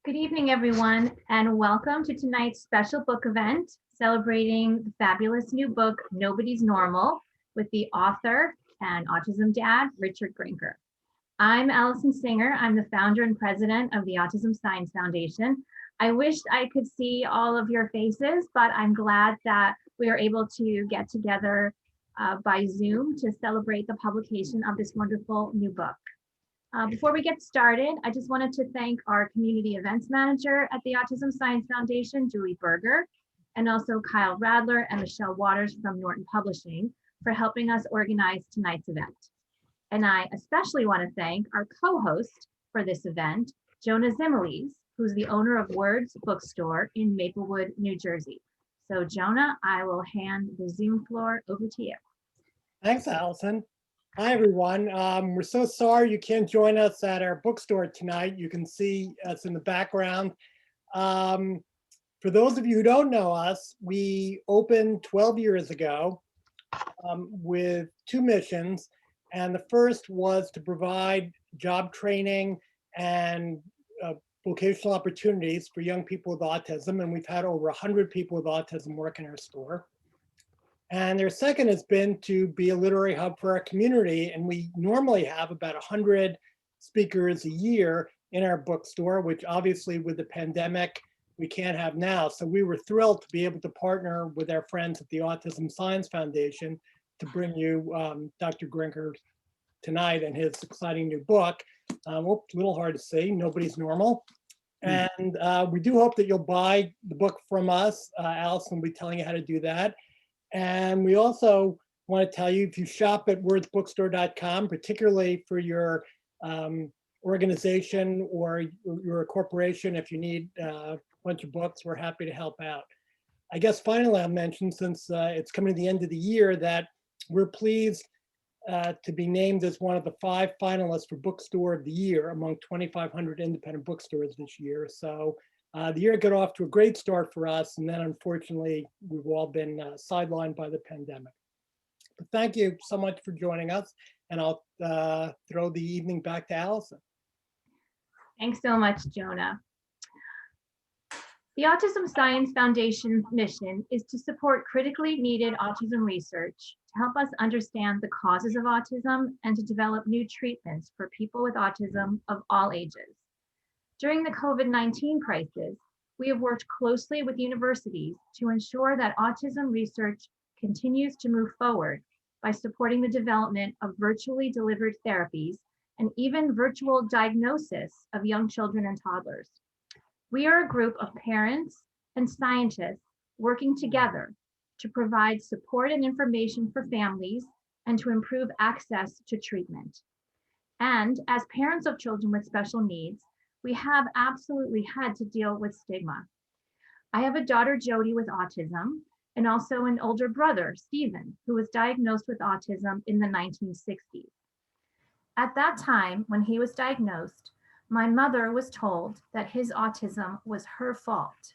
Good evening, everyone, and welcome to tonight's special book event celebrating the fabulous new book, Nobody's Normal, with the author and autism dad, Richard Grinker. I'm Allison Singer. I'm the founder and president of the Autism Science Foundation. I wished I could see all of your faces, but I'm glad that we are able to get together by Zoom to celebrate the publication of this wonderful new book. Before we get started, I just wanted to thank our community events manager at the Autism Science Foundation, Julie Berger, and also Kyle Radler and Michelle Waters from Norton Publishing for helping us organize tonight's event. And I especially want to thank our co-host for this event, Jonah Zimiles, who's the owner of Words Bookstore in Maplewood, New Jersey. So Jonah, I will hand the Zoom floor over to you. Thanks, Allison. Hi, everyone. We're so sorry you can't join us at our bookstore tonight. You can see us in the background. For those of you who don't know us, we opened 12 years ago with two missions. And the first was to provide job training and vocational opportunities for young people with autism. And we've had over 100 people with autism work in our store. And their second has been to be a literary hub for our community. And we normally have about 100 speakers a year in our bookstore, which obviously with the pandemic, we can't have now. So we were thrilled to be able to partner with our friends at the Autism Science Foundation to bring you Dr. Grinker tonight and his exciting new book. A little hard to see, Nobody's Normal. And we do hope that you'll buy the book from us. Allison will be telling you how to do that. And we also want to tell you, if you shop at wordsbookstore.com, particularly for your organization or your corporation, if you need a bunch of books, we're happy to help out. I guess finally I'll mention, since it's coming to the end of the year, that we're pleased to be named as one of the 5 finalists for Bookstore of the Year among 2,500 independent bookstores this year. So the year got off to a great start for us, and then unfortunately, we've all been sidelined by the pandemic. But thank you so much for joining us, and I'll throw the evening back to Allison. Thanks so much, Jonah. The Autism Science Foundation's mission is to support critically needed autism research to help us understand the causes of autism and to develop new treatments for people with autism of all ages. During the COVID-19 crisis, we have worked closely with universities to ensure that autism research continues to move forward by supporting the development of virtually delivered therapies and even virtual diagnosis of young children and toddlers. We are a group of parents and scientists working together to provide support and information for families and to improve access to treatment. And as parents of children with special needs, we have absolutely had to deal with stigma. I have a daughter, Jody, with autism, and also an older brother, Stephen, who was diagnosed with autism in the 1960s. At that time, when he was diagnosed, my mother was told that his autism was her fault.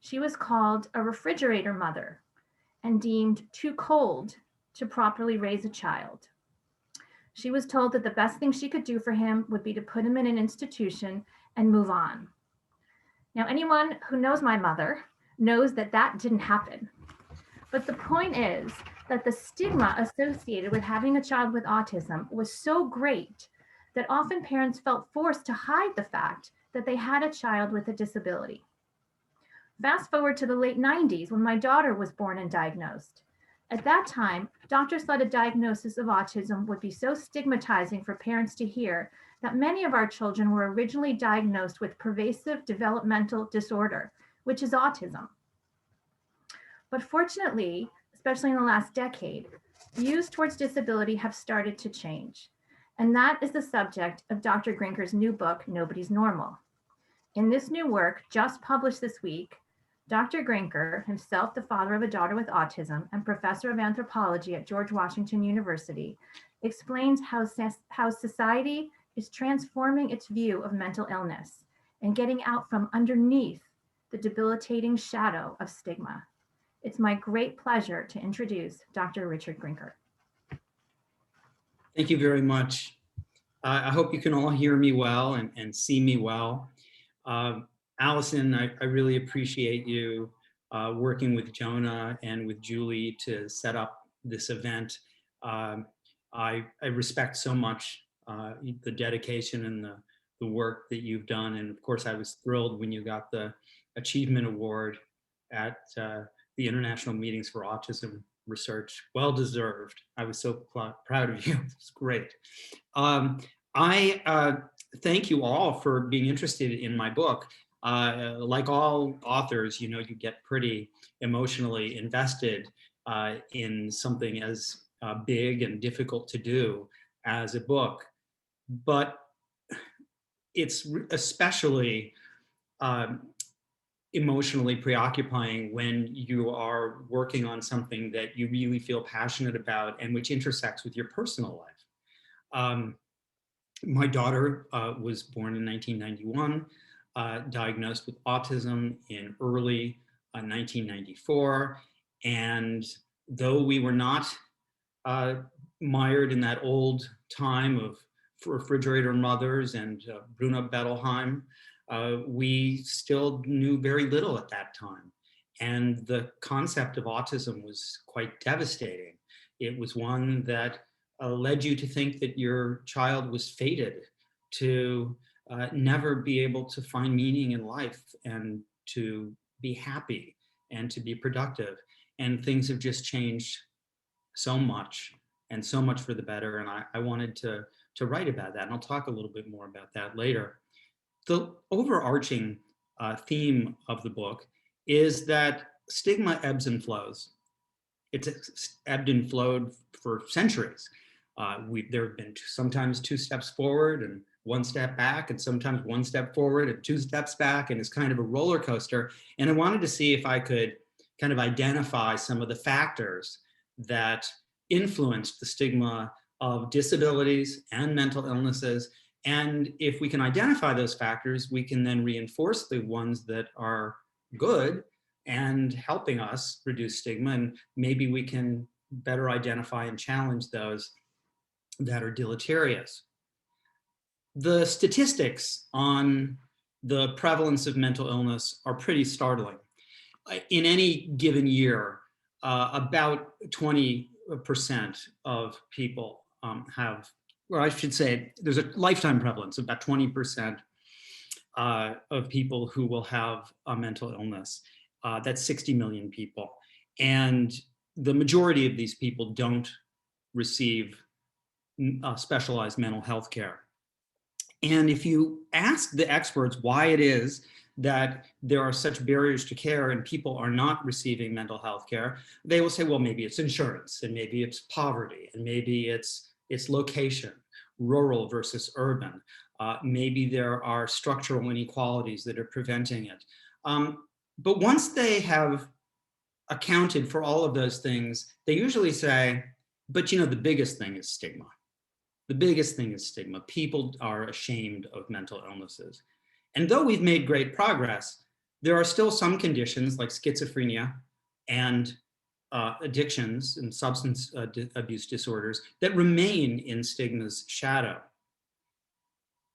She was called a refrigerator mother and deemed too cold to properly raise a child. She was told that the best thing she could do for him would be to put him in an institution and move on. Now, anyone who knows my mother knows that that didn't happen. But the point is that the stigma associated with having a child with autism was so great that often parents felt forced to hide the fact that they had a child with a disability. Fast forward to the late 90s when my daughter was born and diagnosed. At that time, doctors thought a diagnosis of autism would be so stigmatizing for parents to hear that many of our children were originally diagnosed with pervasive developmental disorder, which is autism. But fortunately, especially in the last decade, views towards disability have started to change. And that is the subject of Dr. Grinker's new book, Nobody's Normal. In this new work, just published this week, Dr. Grinker, himself the father of a daughter with autism and professor of anthropology at George Washington University, explains how society is transforming its view of mental illness and getting out from underneath the debilitating shadow of stigma. It's my great pleasure to introduce Dr. Richard Grinker. Thank you very much. I hope you can all hear me well and see me well. Allison, I really appreciate you working with Jonah and with Julie to set up this event. I respect so much the dedication and the work that you've done. And of course, I was thrilled when you got the Achievement Award at the International Meetings for Autism Research. Well deserved. I was so proud of you. It was great. I thank you all for being interested in my book. Like all authors, you know, you get pretty emotionally invested in something as big and difficult to do as a book. But it's especially emotionally preoccupying when you are working on something that you really feel passionate about and which intersects with your personal life. My daughter was born in 1991, diagnosed with autism in early 1994. And though we were not mired in that old time of refrigerator mothers and Bruna Bettelheim, we still knew very little at that time. And the concept of autism was quite devastating. It was one that led you to think that your child was fated to never be able to find meaning in life and to be happy and to be productive. And things have just changed so much, and so much for the better. And I wanted to write about that. And I'll talk a little bit more about that later. The overarching theme of the book is that stigma ebbs and flows. It's ebbed and flowed for centuries. There have been sometimes 2 steps forward and 1 step back, and sometimes 1 step forward and 2 steps back, and it's kind of a roller coaster. And I wanted to see if I could kind of identify some of the factors that influenced the stigma of disabilities and mental illnesses. And if we can identify those factors, we can then reinforce the ones that are good and helping us reduce stigma. And maybe we can better identify and challenge those that are deleterious. The statistics on the prevalence of mental illness are pretty startling. In any given year, about 20% of people have, or I should say, there's a lifetime prevalence of about 20% of people who will have a mental illness. That's 60 million people. And the majority of these people don't receive specialized mental health care. And if you ask the experts why it is that there are such barriers to care and people are not receiving mental health care, they will say, well, maybe it's insurance, and maybe it's poverty, and maybe it's location, rural versus urban. Maybe there are structural inequalities that are preventing it. But once they have accounted for all of those things, they usually say, but you know, the biggest thing is stigma. The biggest thing is stigma. People are ashamed of mental illnesses. And though we've made great progress, there are still some conditions like schizophrenia and addictions and substance abuse disorders that remain in stigma's shadow.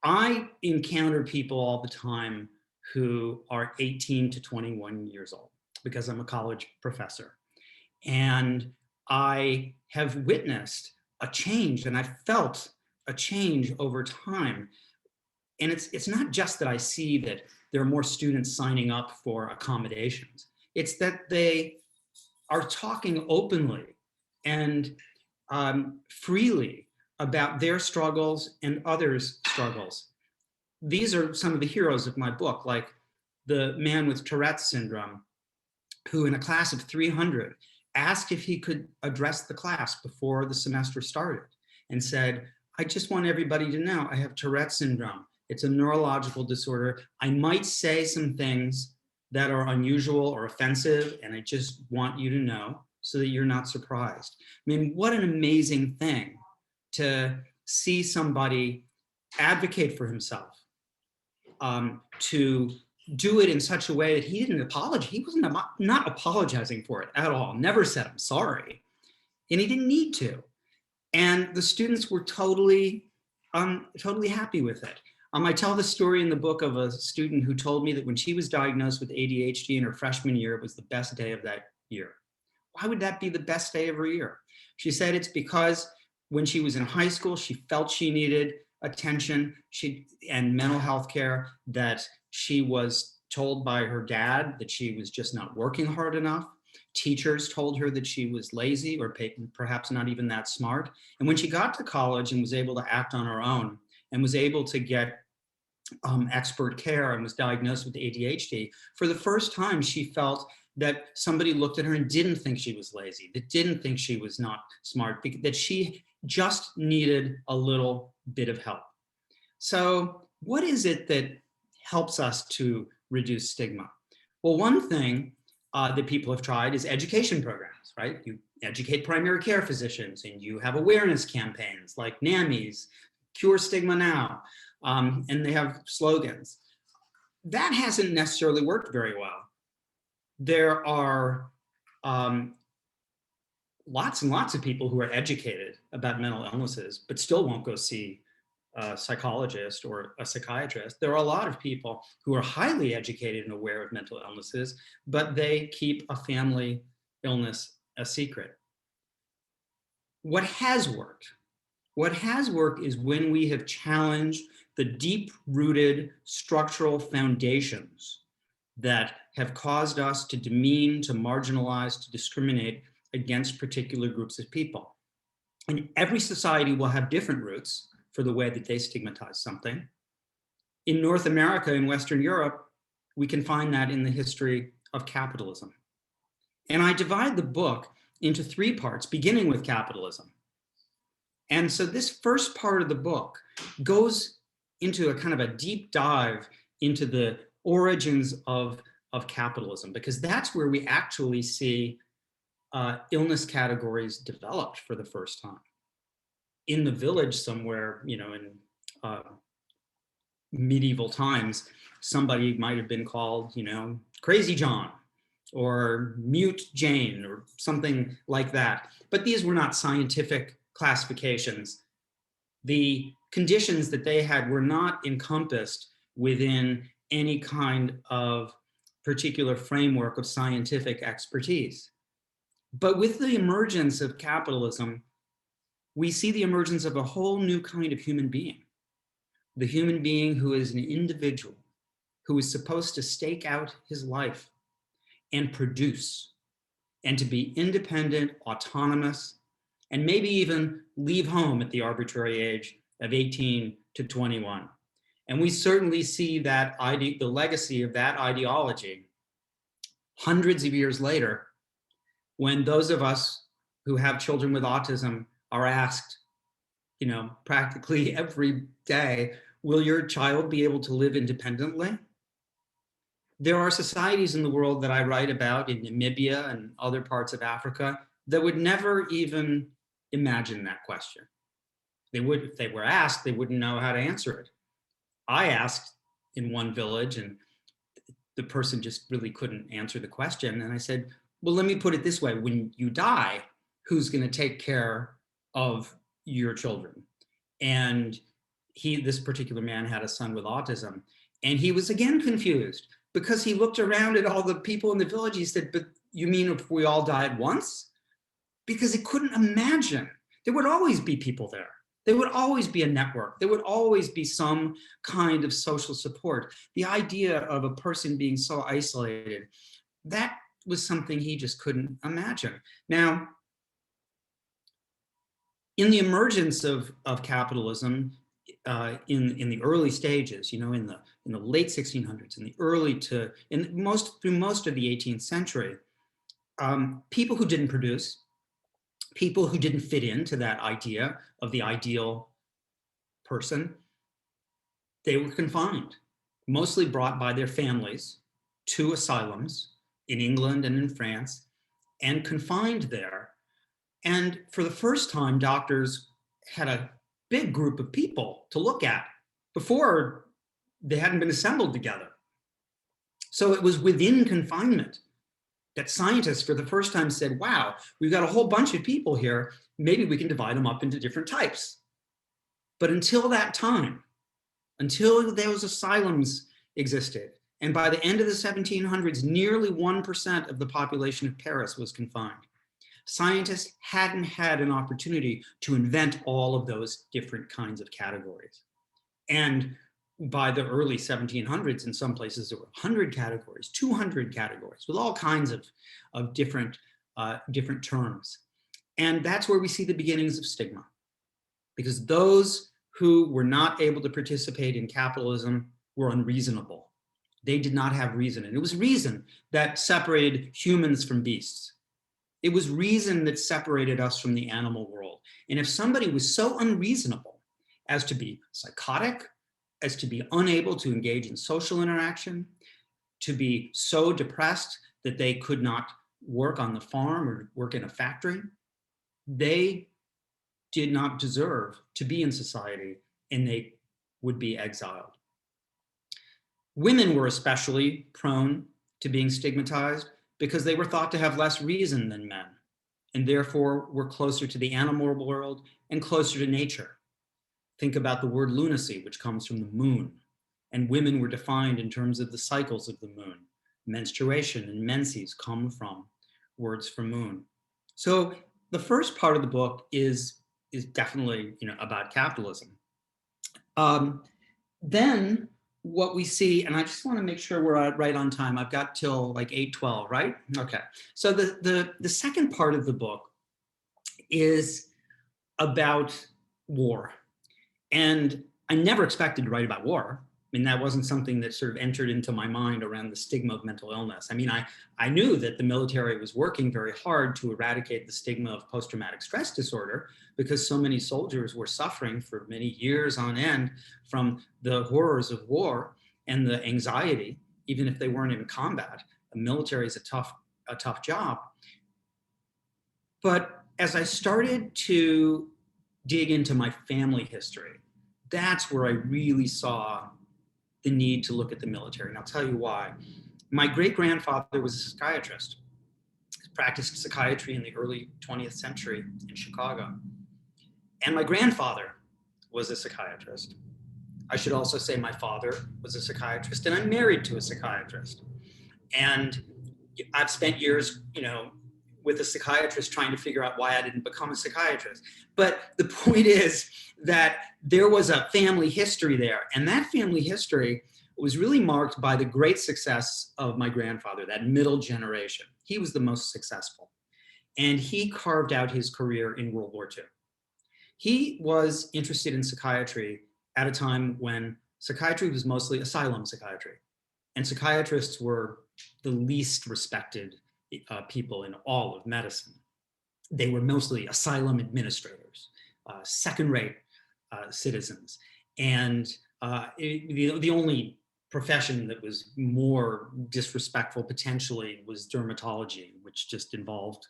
I encounter people all the time who are 18 to 21 years old because I'm a college professor. And I have witnessed a change, and I felt a change over time. And it's not just that I see that there are more students signing up for accommodations. It's that they are talking openly and freely about their struggles and others' struggles. These are some of the heroes of my book, like the man with Tourette syndrome, who in a class of 300 asked if he could address the class before the semester started and said, I just want everybody to know I have Tourette syndrome. It's a neurological disorder. I might say some things that are unusual or offensive, and I just want you to know so that you're not surprised. I mean, what an amazing thing to see somebody advocate for himself, to do it in such a way that he didn't apologize. He wasn't not apologizing for it at all. Never said, I'm sorry. And he didn't need to. And the students were totally happy with it. I tell the story in the book of a student who told me that when she was diagnosed with ADHD in her freshman year, it was the best day of that year. Why would that be the best day of her year? She said it's because when she was in high school, she felt she needed attention and mental health care, that she was told by her dad that she was just not working hard enough. Teachers told her that she was lazy or perhaps not even that smart. And when she got to college and was able to act on her own and was able to get expert care and was diagnosed with ADHD, for the first time, she felt that somebody looked at her and didn't think she was lazy, that didn't think she was not smart, that she just needed a little bit of help. So what is it that helps us to reduce stigma? Well, one thing that people have tried is education programs, right? You educate primary care physicians and you have awareness campaigns like NAMIs, Cure Stigma Now, and they have slogans. That hasn't necessarily worked very well. There are lots and lots of people who are educated about mental illnesses, but still won't go see a psychologist or a psychiatrist. There are a lot of people who are highly educated and aware of mental illnesses, but they keep a family illness a secret. What has worked? What has worked is when we have challenged the deep-rooted structural foundations that have caused us to demean, to marginalize, to discriminate against particular groups of people. And every society will have different roots for the way that they stigmatize something. In North America and Western Europe, we can find that in the history of capitalism. And I divide the book into 3 parts, beginning with capitalism. And so this first part of the book goes into a kind of a deep dive into the origins of capitalism, because that's where we actually see illness categories developed for the first time. In the village somewhere, you know, in medieval times, somebody might have been called, you know, Crazy John or Mute Jane or something like that. But these were not scientific classifications. The conditions that they had were not encompassed within any kind of particular framework of scientific expertise. But with the emergence of capitalism, we see the emergence of a whole new kind of human being. The human being who is an individual, who is supposed to stake out his life and produce, and to be independent, autonomous, and maybe even leave home at the arbitrary age of 18 to 21. And we certainly see that the legacy of that ideology hundreds of years later, when those of us who have children with autism are asked, you know, practically every day, will your child be able to live independently? There are societies in the world that I write about in Namibia and other parts of Africa that would never even imagine that question. They would, if they were asked, they wouldn't know how to answer it. I asked in one village and the person just really couldn't answer the question. And I said, well, let me put it this way. When you die, who's going to take care of your children? And this particular man had a son with autism, and he was again confused because he looked around at all the people in the village. He said, but you mean if we all die at once? Because he couldn't imagine. There would always be people there. There would always be a network. There would always be some kind of social support. The idea of a person being so isolated, that was something he just couldn't imagine. Now, in the emergence of capitalism, in the early stages, you know, in the late 1600s, through most of the 18th century, people who didn't produce, people who didn't fit into that idea of the ideal person, they were confined, mostly brought by their families to asylums in England and in France, and confined there. And for the first time, doctors had a big group of people to look at. Before, they hadn't been assembled together. So it was within confinement that scientists for the first time said, wow, we've got a whole bunch of people here. Maybe we can divide them up into different types. But until that time, until those asylums existed. And by the end of the 1700s, nearly 1% of the population of Paris was confined. Scientists hadn't had an opportunity to invent all of those different kinds of categories. And by the early 1700s, in some places there were 100 categories, 200 categories, with all kinds of different terms. And that's where we see the beginnings of stigma, because those who were not able to participate in capitalism were unreasonable. They did not have reason. And it was reason that separated humans from beasts. It was reason that separated us from the animal world. And if somebody was so unreasonable as to be psychotic, as to be unable to engage in social interaction, to be so depressed that they could not work on the farm or work in a factory, they did not deserve to be in society, and they would be exiled. Women were especially prone to being stigmatized because they were thought to have less reason than men, and therefore were closer to the animal world and closer to nature. Think about the word lunacy, which comes from the moon, and women were defined in terms of the cycles of the moon. Menstruation and menses come from words for moon. So the first part of the book is definitely, about capitalism. Then what we see, and I just want to make sure we're right on time. I've got till like 8:12, right? Okay. So the second part of the book is about war. And I never expected to write about war. I mean, that wasn't something that sort of entered into my mind around the stigma of mental illness. I mean, I knew that the military was working very hard to eradicate the stigma of post-traumatic stress disorder because so many soldiers were suffering for many years on end from the horrors of war and the anxiety, even if they weren't in combat. The military is a tough job. But as I started to dig into my family history, that's where I really saw the need to look at the military. And I'll tell you why. My great-grandfather was a psychiatrist. He practiced psychiatry in the early 20th century in Chicago. And my grandfather was a psychiatrist. I should also say my father was a psychiatrist, and I'm married to a psychiatrist. And I've spent years, with a psychiatrist trying to figure out why I didn't become a psychiatrist. But the point is that there was a family history there. And that family history was really marked by the great success of my grandfather, that middle generation. He was the most successful. And he carved out his career in World War II. He was interested in psychiatry at a time when psychiatry was mostly asylum psychiatry. And psychiatrists were the least respected people in all of medicine. They were mostly asylum administrators, second-rate citizens. And the only profession that was more disrespectful potentially was dermatology, which just involved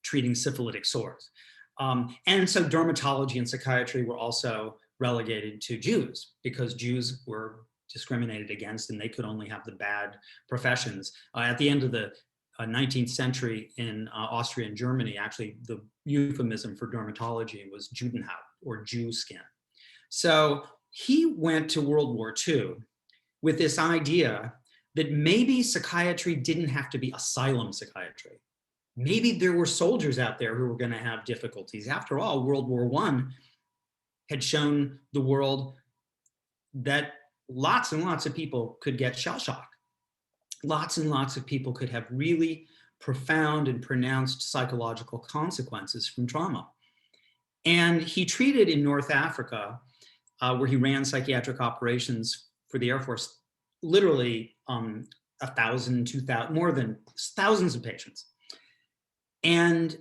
treating syphilitic sores. And so dermatology and psychiatry were also relegated to Jews because Jews were discriminated against and they could only have the bad professions. At the end of the 19th century in Austria and Germany, actually the euphemism for dermatology was Judenhaut, or Jew skin. So he went to World War II with this idea that maybe psychiatry didn't have to be asylum psychiatry. Maybe there were soldiers out there who were going to have difficulties. After all, World War I had shown the world that lots and lots of people could get shell shock. Lots and lots of people could have really profound and pronounced psychological consequences from trauma. And he treated in North Africa, where he ran psychiatric operations for the Air Force, literally 1,000, 2,000, more than thousands of patients. And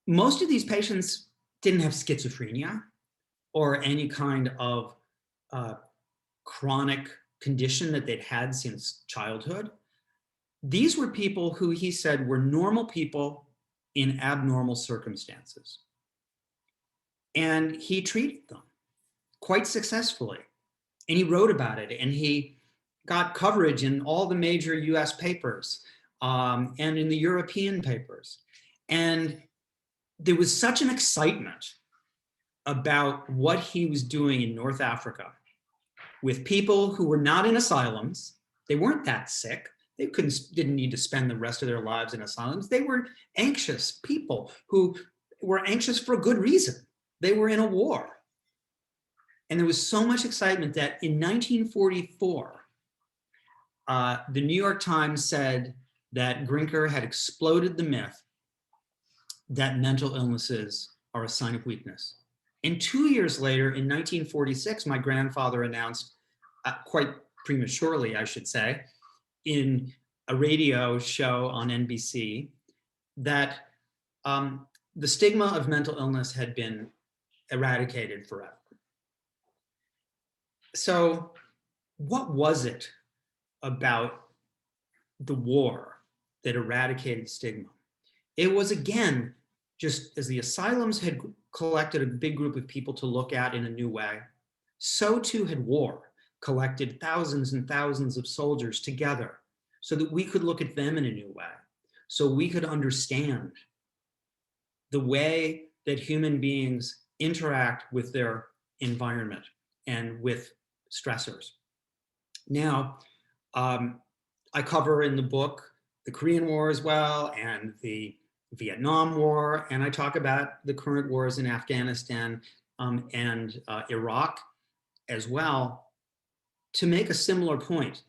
most of these patients didn't have schizophrenia or any kind of chronic condition that they'd had since childhood. These were people who he said were normal people in abnormal circumstances. And he treated them quite successfully. And he wrote about it, and he got coverage in all the major US papers and in the European papers. And there was such an excitement about what he was doing in North Africa with people who were not in asylums. They weren't that sick. They didn't need to spend the rest of their lives in asylums. They were anxious people who were anxious for a good reason. They were in a war. And there was so much excitement that in 1944, the New York Times said that Grinker had exploded the myth that mental illnesses are a sign of weakness. And 2 years later, in 1946, my grandfather announced, quite prematurely, I should say, in a radio show on NBC, that the stigma of mental illness had been eradicated forever. So what was it about the war that eradicated stigma? It was, again, just as the asylums had collected a big group of people to look at in a new way, so too had war collected thousands and thousands of soldiers together so that we could look at them in a new way, so we could understand the way that human beings interact with their environment and with stressors. Now, I cover in the book the Korean War as well, and the Vietnam War, and I talk about the current wars in Afghanistan and Iraq as well, to make a similar point,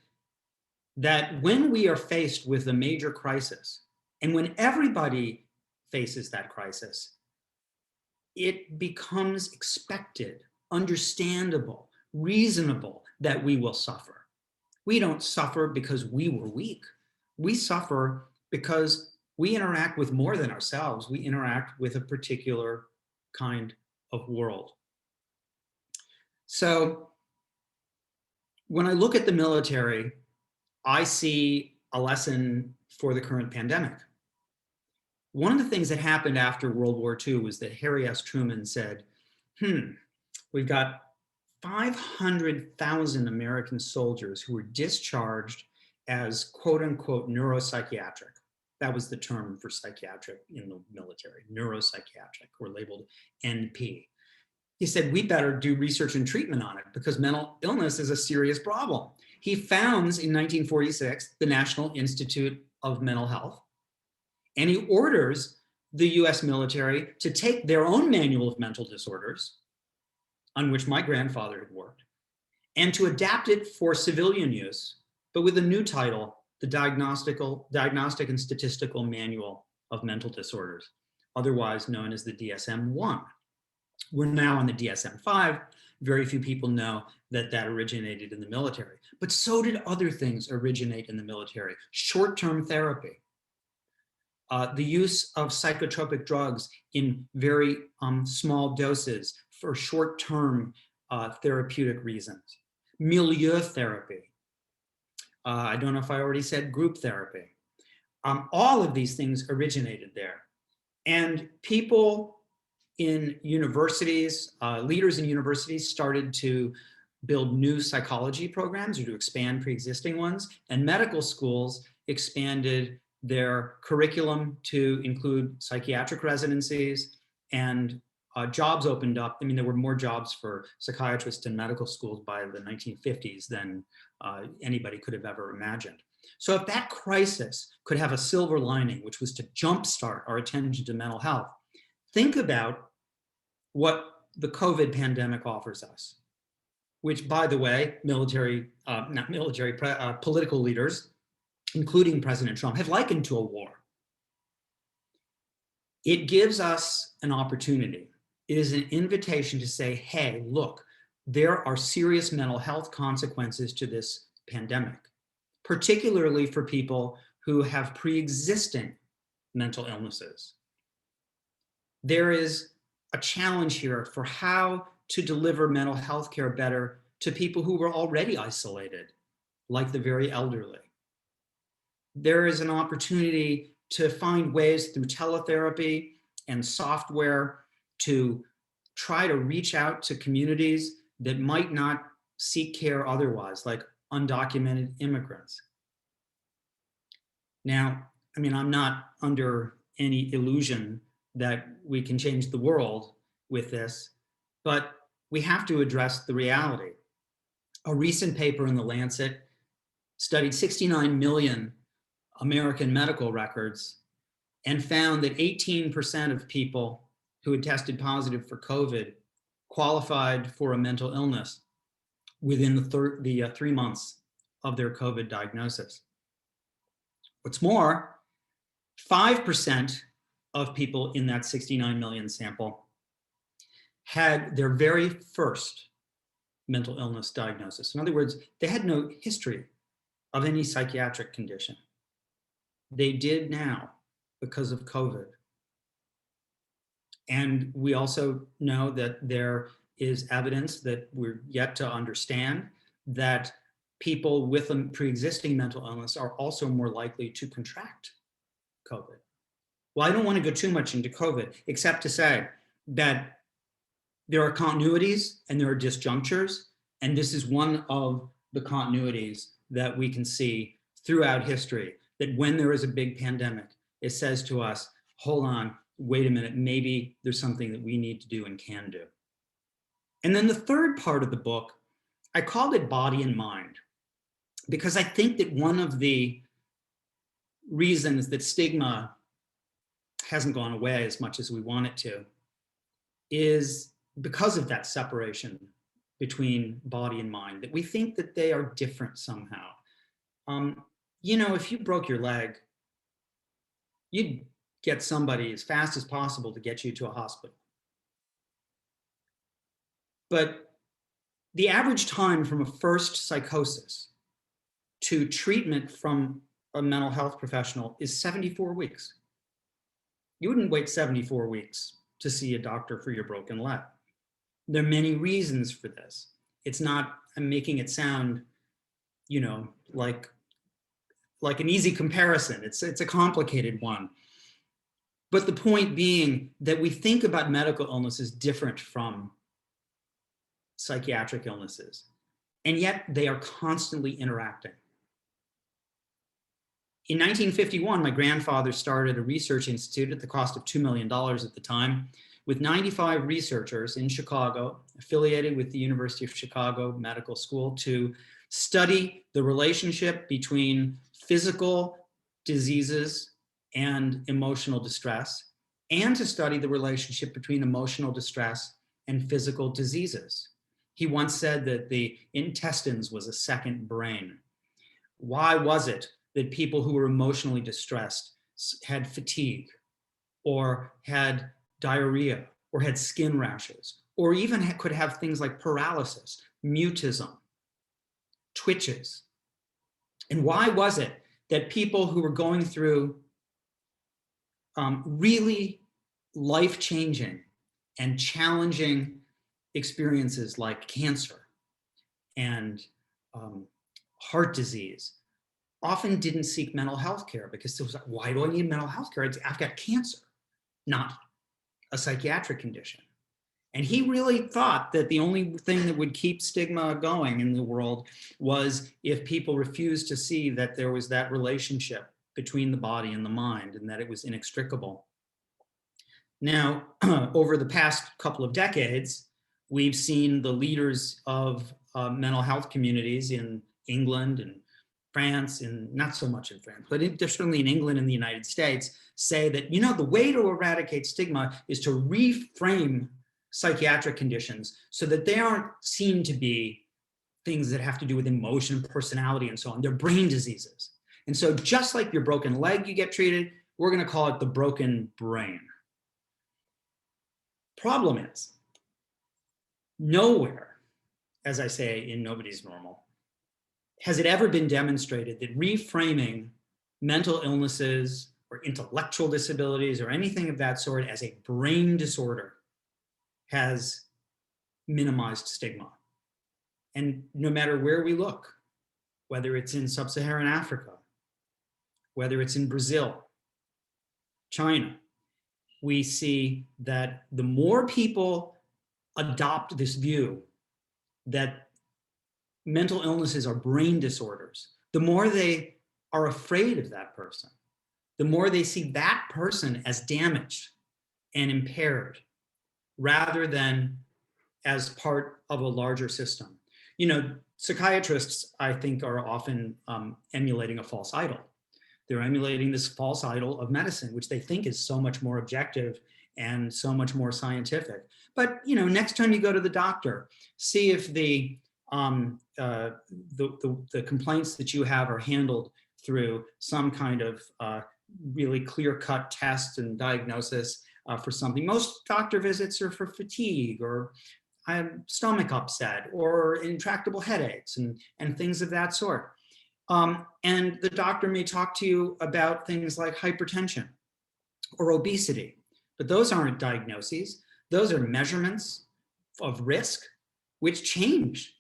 that when we are faced with a major crisis, and when everybody faces that crisis, it becomes expected, understandable, reasonable that we will suffer. We don't suffer because we were weak. We suffer because we interact with more than ourselves. We interact with a particular kind of world. So when I look at the military, I see a lesson for the current pandemic. One of the things that happened after World War II was that Harry S. Truman said, we've got 500,000 American soldiers who were discharged as quote unquote neuropsychiatric. That was the term for psychiatric in the military, neuropsychiatric, or labeled NP. He said, we better do research and treatment on it because mental illness is a serious problem. He founds in 1946 the National Institute of Mental Health, and he orders the US military to take their own manual of mental disorders, on which my grandfather had worked, and to adapt it for civilian use, but with a new title, the Diagnostic and Statistical Manual of Mental Disorders, otherwise known as the DSM-1. We're now on the DSM-5. Very few people know that that originated in the military, but so did other things originate in the military. Short-term therapy, the use of psychotropic drugs in very small doses for short-term therapeutic reasons. Milieu therapy. I don't know if I already said group therapy. All of these things originated there. And people in universities, leaders in universities started to build new psychology programs or to expand pre-existing ones. And medical schools expanded their curriculum to include psychiatric residencies, and jobs opened up. I mean, there were more jobs for psychiatrists in medical schools by the 1950s than anybody could have ever imagined. So if that crisis could have a silver lining, which was to jumpstart our attention to mental health, think about what the COVID pandemic offers us, which, by the way, political leaders, including President Trump, have likened to a war. It gives us an opportunity. It is an invitation to say, hey, look, there are serious mental health consequences to this pandemic, particularly for people who have pre-existing mental illnesses. There is a challenge here for how to deliver mental health care better to people who were already isolated, like the very elderly. There is an opportunity to find ways through teletherapy and software to try to reach out to communities that might not seek care otherwise, like undocumented immigrants. Now, I mean, I'm not under any illusion that we can change the world with this, but we have to address the reality A recent paper in The Lancet studied 69 million American medical records and found that 18% of people who had tested positive for COVID qualified for a mental illness within the 3 months of their COVID diagnosis. What's more, 5% of people in that 69 million sample had their very first mental illness diagnosis. In other words, they had no history of any psychiatric condition. They did now because of COVID. And we also know that there is evidence that we're yet to understand that people with a pre-existing mental illness are also more likely to contract COVID. Well, I don't want to go too much into COVID, except to say that there are continuities and there are disjunctures, and this is one of the continuities that we can see throughout history, that when there is a big pandemic, it says to us, hold on, wait a minute, maybe there's something that we need to do and can do. And then the third part of the book, I called it Body and Mind, because I think that one of the reasons that stigma hasn't gone away as much as we want it to is because of that separation between body and mind, that we think that they are different somehow. You know, if you broke your leg, you'd get somebody as fast as possible to get you to a hospital. But the average time from a first psychosis to treatment from a mental health professional is 74 weeks. You wouldn't wait 74 weeks to see a doctor for your broken leg. There are many reasons for this. It's not, I'm making it sound, you know, like an easy comparison. It's a complicated one. But the point being that we think about medical illnesses different from psychiatric illnesses, and yet they are constantly interacting. In 1951, my grandfather started a research institute at the cost of $2 million at the time, with 95 researchers in Chicago, affiliated with the University of Chicago Medical School, to study the relationship between physical diseases and emotional distress, and to study the relationship between emotional distress and physical diseases. He once said that the intestines was a second brain. Why was it that people who were emotionally distressed had fatigue, or had diarrhea, or had skin rashes, or even could have things like paralysis, mutism, twitches? And why was it that people who were going through really life-changing and challenging experiences like cancer and heart disease often didn't seek mental health care? Because it was like, why do I need mental health care? I've got cancer, not a psychiatric condition. And he really thought that the only thing that would keep stigma going in the world was if people refused to see that there was that relationship between the body and the mind, and that it was inextricable. Now, over the past couple of decades, we've seen the leaders of mental health communities in England and France, and not so much in France, but certainly in England and the United States, say that, you know, the way to eradicate stigma is to reframe psychiatric conditions so that they aren't seen to be things that have to do with emotion, personality, and so on. They're brain diseases. And so just like your broken leg you get treated, we're going to call it the broken brain. Problem is, nowhere, as I say in Nobody's Normal, has it ever been demonstrated that reframing mental illnesses or intellectual disabilities or anything of that sort as a brain disorder has minimized stigma. And no matter where we look, whether it's in sub-Saharan Africa, whether it's in Brazil, China, we see that the more people adopt this view that mental illnesses are brain disorders, the more they are afraid of that person, the more they see that person as damaged and impaired rather than as part of a larger system. You know, psychiatrists, I think, are often emulating a false idol. They're emulating this false idol of medicine, which they think is so much more objective and so much more scientific. But, you know, next time you go to the doctor, see if the complaints that you have are handled through some kind of really clear-cut test and diagnosis for something. Most doctor visits are for fatigue or stomach upset or intractable headaches and things of that sort. And the doctor may talk to you about things like hypertension or obesity, but those aren't diagnoses. Those are measurements of risk, which change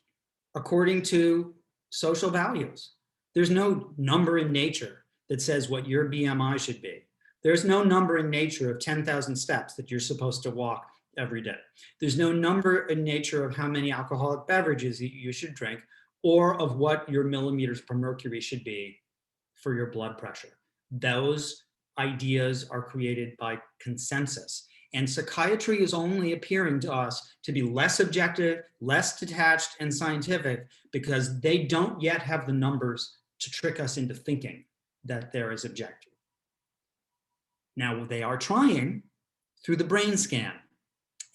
according to social values. There's no number in nature that says what your BMI should be. There's no number in nature of 10,000 steps that you're supposed to walk every day. There's no number in nature of how many alcoholic beverages you should drink or of what your millimeters per mercury should be for your blood pressure. Those ideas are created by consensus. And psychiatry is only appearing to us to be less objective, less detached and scientific because they don't yet have the numbers to trick us into thinking that there is objective. Now, they are trying through the brain scan.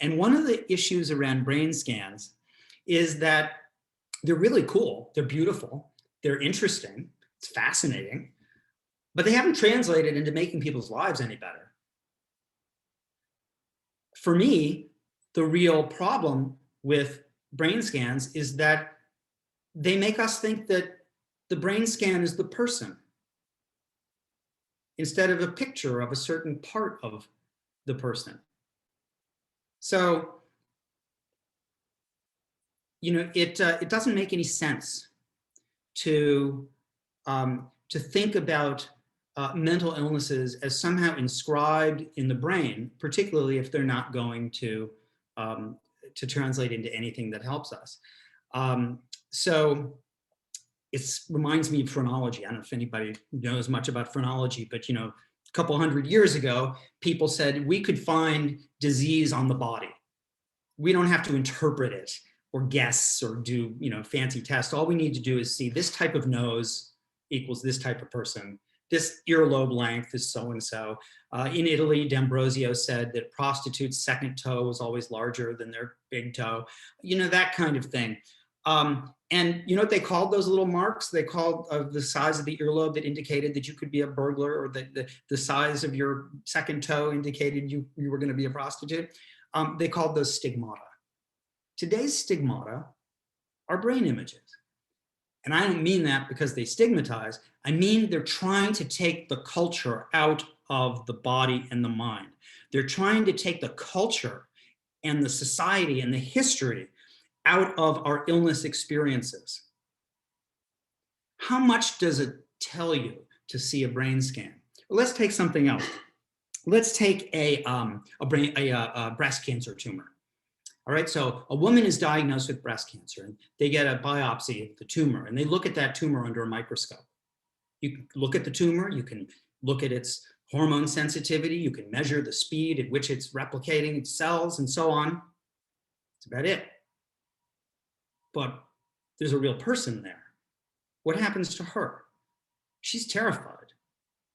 And one of the issues around brain scans is that they're really cool, they're beautiful, they're interesting, it's fascinating, but they haven't translated into making people's lives any better. For me, the real problem with brain scans is that they make us think that the brain scan is the person instead of a picture of a certain part of the person. So, you know, it doesn't make any sense to think about mental illnesses as somehow inscribed in the brain, particularly if they're not going to translate into anything that helps us. So it reminds me of phrenology. I don't know if anybody knows much about phrenology, but you know, a couple hundred years ago, people said we could find disease on the body. We don't have to interpret it or guess or do, you know, fancy tests. All we need to do is see this type of nose equals this type of person. This earlobe length is so-and-so. In Italy, D'Ambrosio said that prostitutes' second toe was always larger than their big toe. You know, that kind of thing. And you know what they called those little marks? They called the size of the earlobe that indicated that you could be a burglar, or the size of your second toe indicated you were going to be a prostitute. They called those stigmata. Today's stigmata are brain images. And I don't mean that because they stigmatize. I mean they're trying to take the culture out of the body and the mind. They're trying to take the culture and the society and the history out of our illness experiences. How much does it tell you to see a brain scan? Well, let's take something else. Let's take a breast cancer tumor. All right, so a woman is diagnosed with breast cancer and they get a biopsy of the tumor and they look at that tumor under a microscope. You can look at the tumor, you can look at its hormone sensitivity, you can measure the speed at which it's replicating its cells and so on. That's about it. But there's a real person there. What happens to her? She's terrified.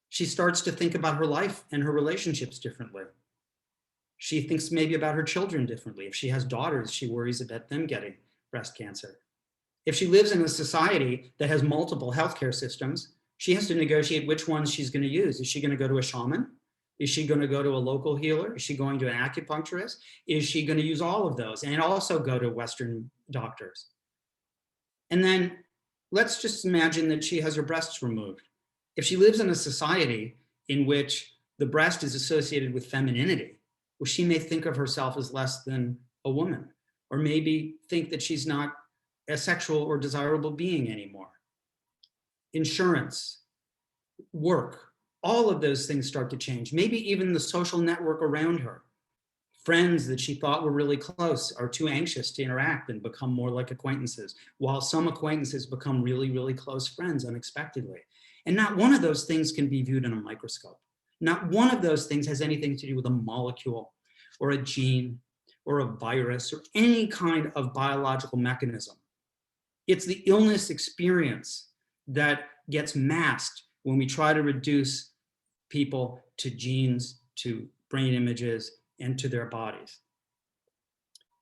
She starts to think about her life and her relationships differently. She thinks maybe about her children differently. If she has daughters, she worries about them getting breast cancer. If she lives in a society that has multiple healthcare systems, she has to negotiate which ones she's going to use. Is she going to go to a shaman? Is she going to go to a local healer? Is she going to an acupuncturist? Is she going to use all of those and also go to Western doctors? And then let's just imagine that she has her breasts removed. If she lives in a society in which the breast is associated with femininity, well, she may think of herself as less than a woman, or maybe think that she's not a sexual or desirable being anymore. Insurance, work, all of those things start to change. Maybe even the social network around her. Friends that she thought were really close are too anxious to interact and become more like acquaintances, while some acquaintances become really, really close friends unexpectedly. And not one of those things can be viewed in a microscope. Not one of those things has anything to do with a molecule or a gene or a virus or any kind of biological mechanism. It's the illness experience that gets masked when we try to reduce people to genes, to brain images, and to their bodies.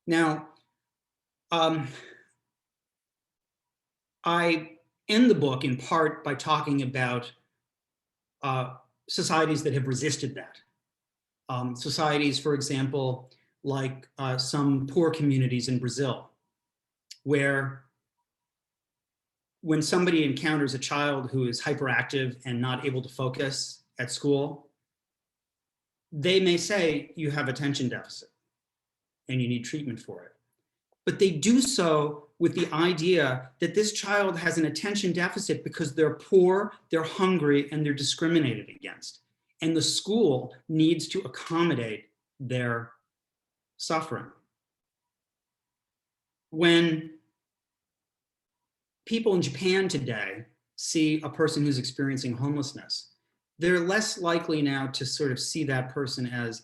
Now, I end the book in part by talking about societies that have resisted that. Societies, for example, like some poor communities in Brazil, where when somebody encounters a child who is hyperactive and not able to focus at school, they may say, you have attention deficit and you need treatment for it. But they do so with the idea that this child has an attention deficit because they're poor, they're hungry, and they're discriminated against. And the school needs to accommodate their suffering. When people in Japan today see a person who's experiencing homelessness, they're less likely now to sort of see that person as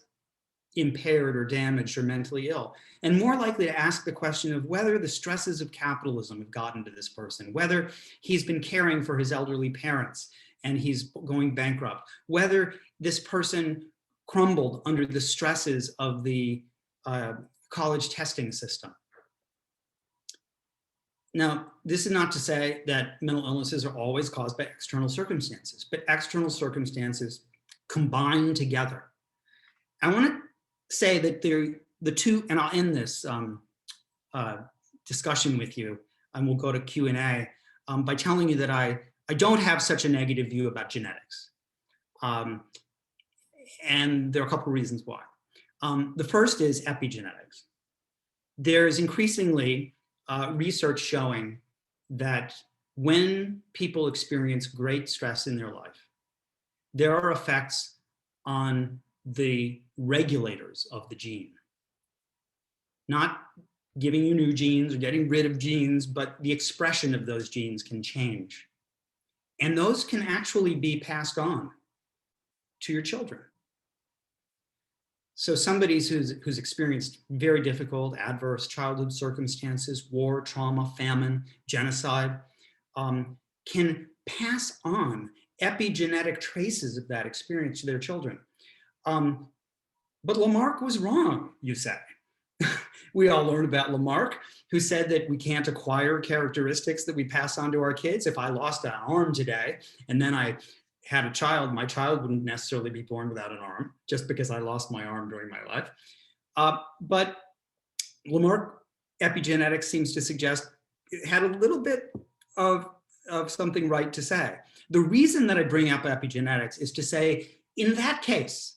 impaired or damaged or mentally ill, and more likely to ask the question of whether the stresses of capitalism have gotten to this person, whether he's been caring for his elderly parents and he's going bankrupt, whether this person crumbled under the stresses of the college testing system. Now, this is not to say that mental illnesses are always caused by external circumstances, but external circumstances combine together. I want to say that the two, and I'll end this discussion with you, and we'll go to Q&A, by telling you that I don't have such a negative view about genetics. And there are a couple of reasons why. The first is epigenetics. There's increasingly research showing that when people experience great stress in their life, there are effects on the regulators of the gene. Not giving you new genes or getting rid of genes, but the expression of those genes can change. And those can actually be passed on to your children. So somebody who's experienced very difficult, adverse childhood circumstances, war, trauma, famine, genocide, can pass on epigenetic traces of that experience to their children. But Lamarck was wrong, you say. We all learned about Lamarck, who said that we can't acquire characteristics that we pass on to our kids. If I lost an arm today and then I had a child, my child wouldn't necessarily be born without an arm just because I lost my arm during my life. But Lamarck epigenetics seems to suggest it had a little bit of something right to say. The reason that I bring up epigenetics is to say, in that case,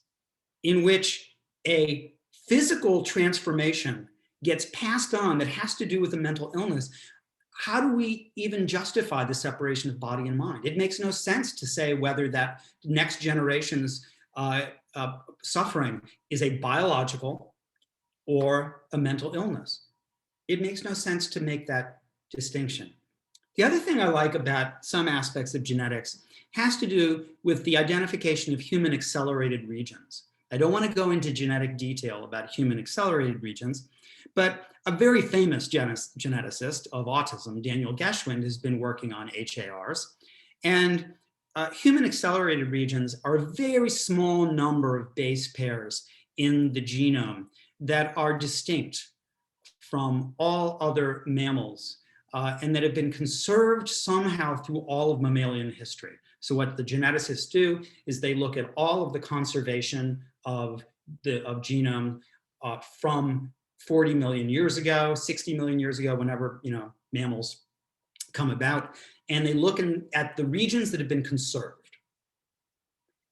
in which a physical transformation gets passed on that has to do with a mental illness, how do we even justify the separation of body and mind? It makes no sense to say whether that next generation's suffering is a biological or a mental illness. It makes no sense to make that distinction. The other thing I like about some aspects of genetics has to do with the identification of human accelerated regions. I don't want to go into genetic detail about human accelerated regions, but a very famous geneticist of autism, Daniel Geschwind, has been working on HARs. And human accelerated regions are a very small number of base pairs in the genome that are distinct from all other mammals and that have been conserved somehow through all of mammalian history. So what the geneticists do is they look at all of the conservation of genome from 40 million years ago, 60 million years ago, whenever mammals come about, and they look at the regions that have been conserved.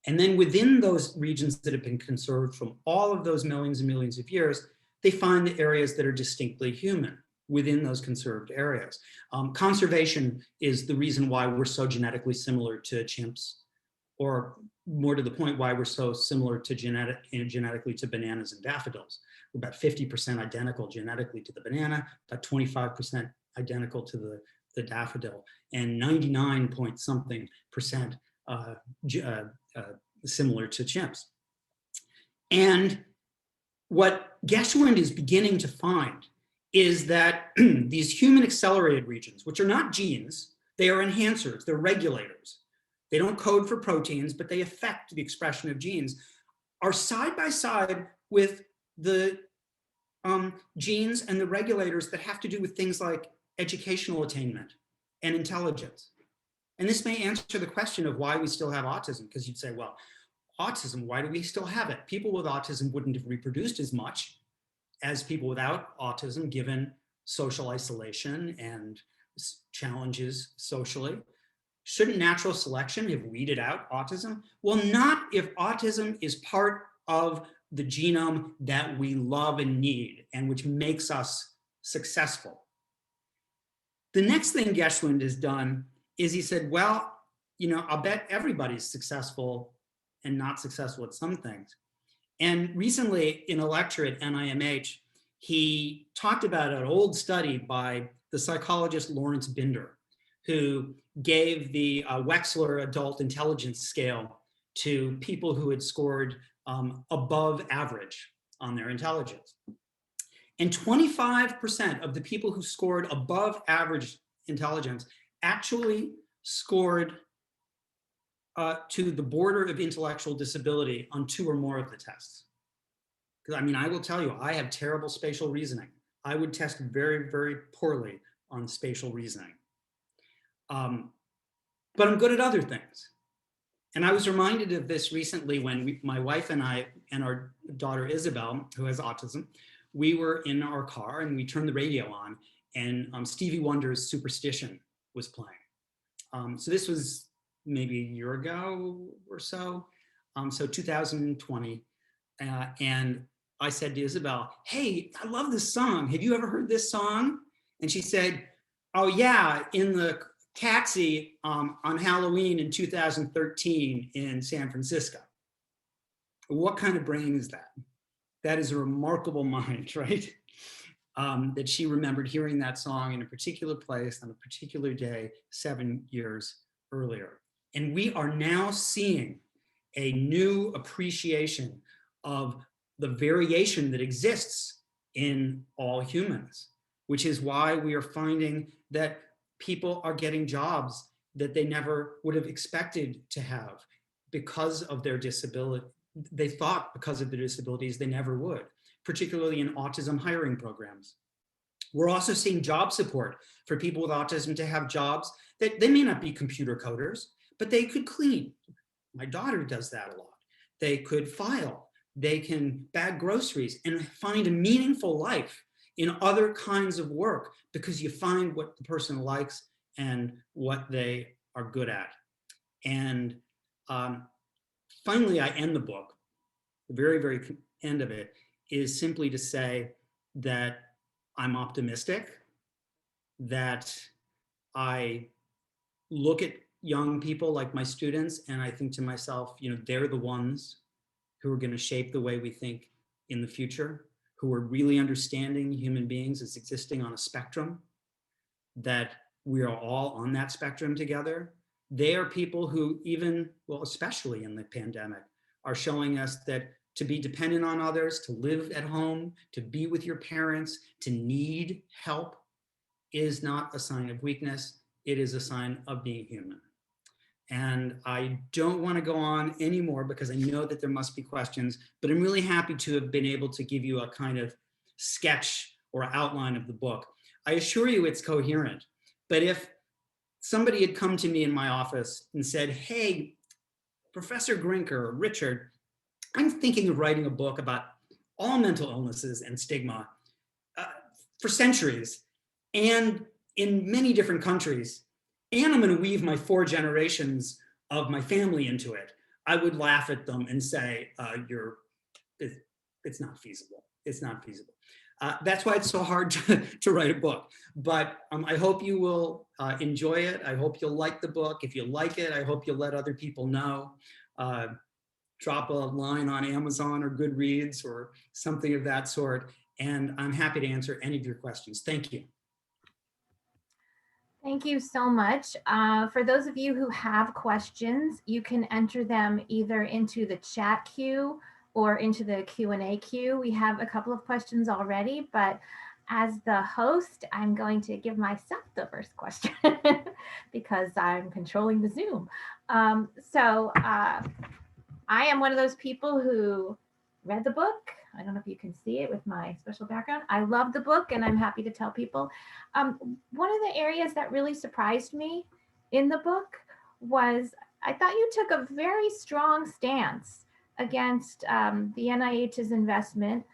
And then within those regions that have been conserved from all of those millions and millions of years, they find the areas that are distinctly human within those conserved areas. Conservation is the reason why we're so genetically similar to chimps, or more to the point, why we're so similar to genetically to bananas and daffodils. We're about 50% identical genetically to the banana, about 25% identical to the daffodil, and 99 point something percent similar to chimps. And what Geschwind is beginning to find is that these human accelerated regions, which are not genes, they are enhancers, they're regulators. They don't code for proteins, but they affect the expression of genes, are side by side with the genes and the regulators that have to do with things like educational attainment and intelligence. And this may answer the question of why we still have autism, because you'd say, well, autism, why do we still have it? People with autism wouldn't have reproduced as much as people without autism, given social isolation and challenges socially. Shouldn't natural selection have weeded out autism? Well, not if autism is part of the genome that we love and need and which makes us successful. The next thing Geschwind has done is he said, well, you know, I'll bet everybody's successful and not successful at some things. And recently in a lecture at NIMH, he talked about an old study by the psychologist Lawrence Binder, who gave the Wechsler Adult Intelligence Scale to people who had scored above average on their intelligence. And 25% of the people who scored above average intelligence actually scored to the border of intellectual disability on 2 or more of the tests. Because I mean, I will tell you, I have terrible spatial reasoning. I would test very, very poorly on spatial reasoning. But I'm good at other things. And I was reminded of this recently when my wife and I and our daughter Isabel, who has autism, we were in our car and we turned the radio on, and Stevie Wonder's Superstition was playing. So this was maybe a year ago or so, so 2020. And I said to Isabel, hey, I love this song. Have you ever heard this song? And she said, oh yeah, in the taxi on Halloween in 2013 in San Francisco. What kind of brain is that? That is a remarkable mind, right? That she remembered hearing that song in a particular place on a particular day 7 years earlier. And we are now seeing a new appreciation of the variation that exists in all humans, which is why we are finding that people are getting jobs that they never would have expected to have because of their disability. They thought because of their disabilities they never would, particularly in autism hiring programs. We're also seeing job support for people with autism to have jobs that they may not be computer coders, but they could clean. My daughter does that a lot. They could file. They can bag groceries and find a meaningful life in other kinds of work because you find what the person likes and what they are good at. And finally, I end the book. The very, very end of it is simply to say that I'm optimistic, that I look at young people like my students and I think to myself, you know, they're the ones who are going to shape the way we think in the future, who are really understanding human beings as existing on a spectrum, that we are all on that spectrum together. They are people who even, well, especially in the pandemic, are showing us that to be dependent on others, to live at home, to be with your parents, to need help is not a sign of weakness. It is a sign of being human. And I don't want to go on anymore because I know that there must be questions, but I'm really happy to have been able to give you a kind of sketch or outline of the book. I assure you it's coherent, but if somebody had come to me in my office and said, hey, Professor Grinker, Richard, I'm thinking of writing a book about all mental illnesses and stigma for centuries and in many different countries, and I'm going to weave my 4 generations of my family into it, I would laugh at them and say, it's not feasible. It's not feasible. That's why it's so hard to write a book. But I hope you will enjoy it. I hope you'll like the book. If you like it, I hope you'll let other people know. Drop a line on Amazon or Goodreads or something of that sort. And I'm happy to answer any of your questions. Thank you. Thank you so much. For those of you who have questions, you can enter them either into the chat queue or into the Q&A queue. We have a couple of questions already, but As the host, I'm going to give myself the first question because I'm controlling the Zoom. I am one of those people who read the book. I don't know if you can see it with my special background. I love the book and I'm happy to tell people. One of the areas that really surprised me in the book was I thought you took a very strong stance against the NIH's investment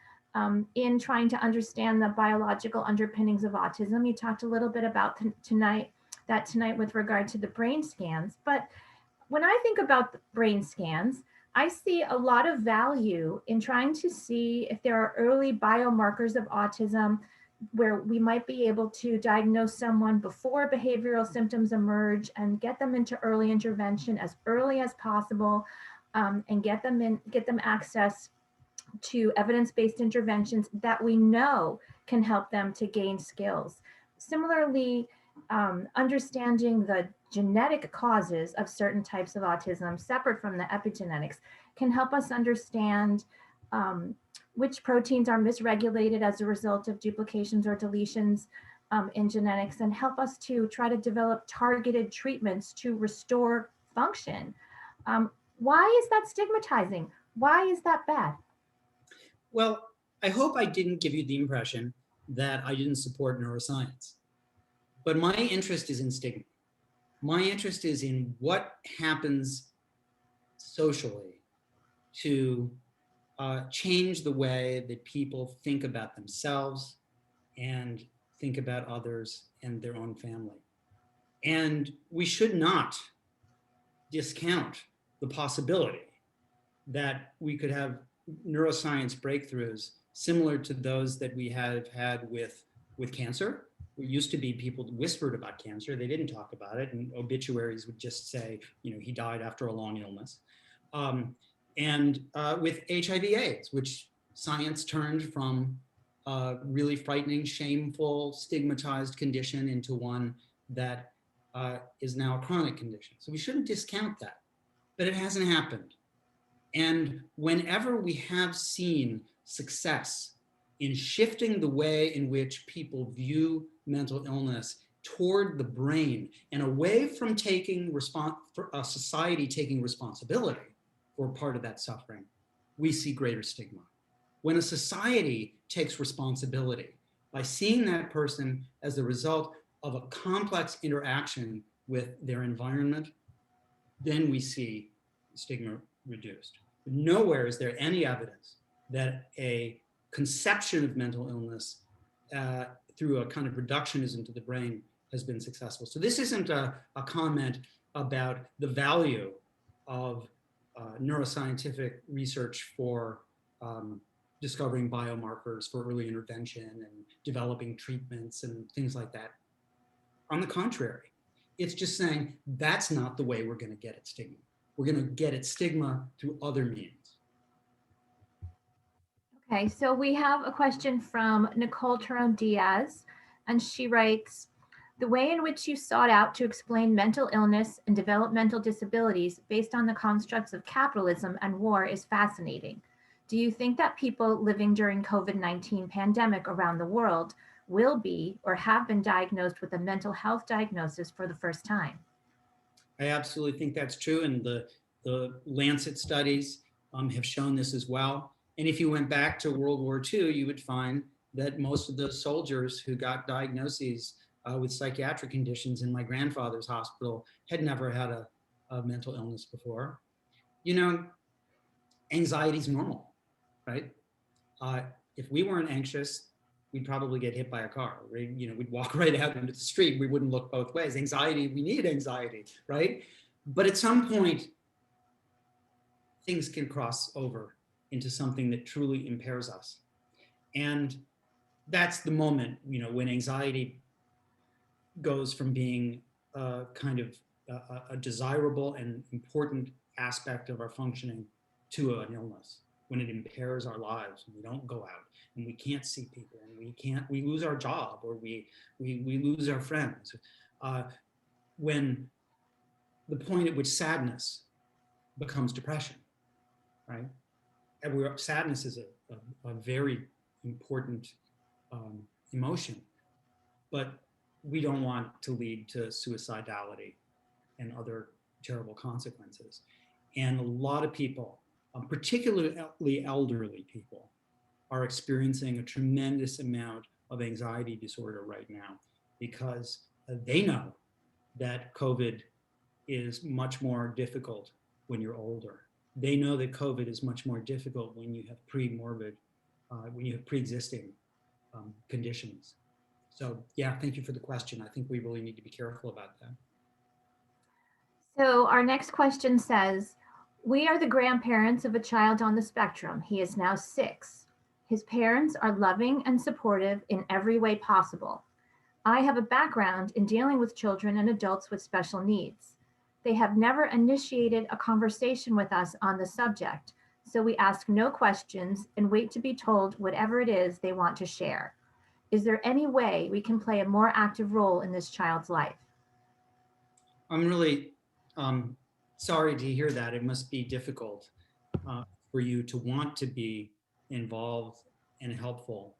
in trying to understand the biological underpinnings of autism. You talked a little bit about tonight with regard to the brain scans, but when I think about the brain scans, I see a lot of value in trying to see if there are early biomarkers of autism where we might be able to diagnose someone before behavioral symptoms emerge and get them into early intervention as early as possible, and get them access to evidence-based interventions that we know can help them to gain skills. Similarly, understanding the genetic causes of certain types of autism separate from the epigenetics can help us understand which proteins are misregulated as a result of duplications or deletions in genetics, and help us to try to develop targeted treatments to restore function. Why is that stigmatizing? Why is that bad? Well, I hope I didn't give you the impression that I didn't support neuroscience. But my interest is in stigma. My interest is in what happens socially to change the way that people think about themselves and think about others and their own family. And we should not discount the possibility that we could have neuroscience breakthroughs similar to those that we have had with cancer. It used to be people whispered about cancer. They didn't talk about it, and obituaries would just say, he died after a long illness. And with HIV/AIDS, which science turned from a really frightening, shameful, stigmatized condition into one that is now a chronic condition. So we shouldn't discount that, but it hasn't happened. And whenever we have seen success in shifting the way in which people view mental illness toward the brain and away from society taking responsibility for part of that suffering, we see greater stigma. When a society takes responsibility by seeing that person as the result of a complex interaction with their environment, then we see stigma reduced. Nowhere is there any evidence that a conception of mental illness through a kind of reductionism to the brain has been successful. So this isn't a comment about the value of neuroscientific research for discovering biomarkers for early intervention and developing treatments and things like that. On the contrary, it's just saying that's not the way we're going to get at stigma. We're going to get at stigma through other means. Okay, so we have a question from Nicole Turon Diaz, and she writes, the way in which you sought out to explain mental illness and developmental disabilities based on the constructs of capitalism and war is fascinating. Do you think that people living during COVID-19 pandemic around the world will be or have been diagnosed with a mental health diagnosis for the first time? I absolutely think that's true, and the Lancet studies have shown this as well. And if you went back to World War II, you would find that most of the soldiers who got diagnoses with psychiatric conditions in my grandfather's hospital had never had a mental illness before. Anxiety is normal, right? If we weren't anxious, we'd probably get hit by a car. We'd walk right out into the street. We wouldn't look both ways. Anxiety, we need anxiety, right? But at some point, things can cross over into something that truly impairs us. And that's the moment, when anxiety goes from being kind of a desirable and important aspect of our functioning to an illness, when it impairs our lives and we don't go out and we can't see people and we lose our job or we lose our friends. When the point at which sadness becomes depression, right? And sadness is a very important emotion, but we don't want to lead to suicidality and other terrible consequences. And a lot of people, particularly elderly people, are experiencing a tremendous amount of anxiety disorder right now because they know that COVID is much more difficult when you're older. They know that COVID is much more difficult when you have when you have pre-existing conditions. So yeah, thank you for the question. I think we really need to be careful about that. So our next question says, we are the grandparents of a child on the spectrum. He is now 6. His parents are loving and supportive in every way possible. I have a background in dealing with children and adults with special needs. They have never initiated a conversation with us on the subject, so we ask no questions and wait to be told whatever it is they want to share. Is there any way we can play a more active role in this child's life? I'm really sorry to hear that. It must be difficult for you to want to be involved and helpful.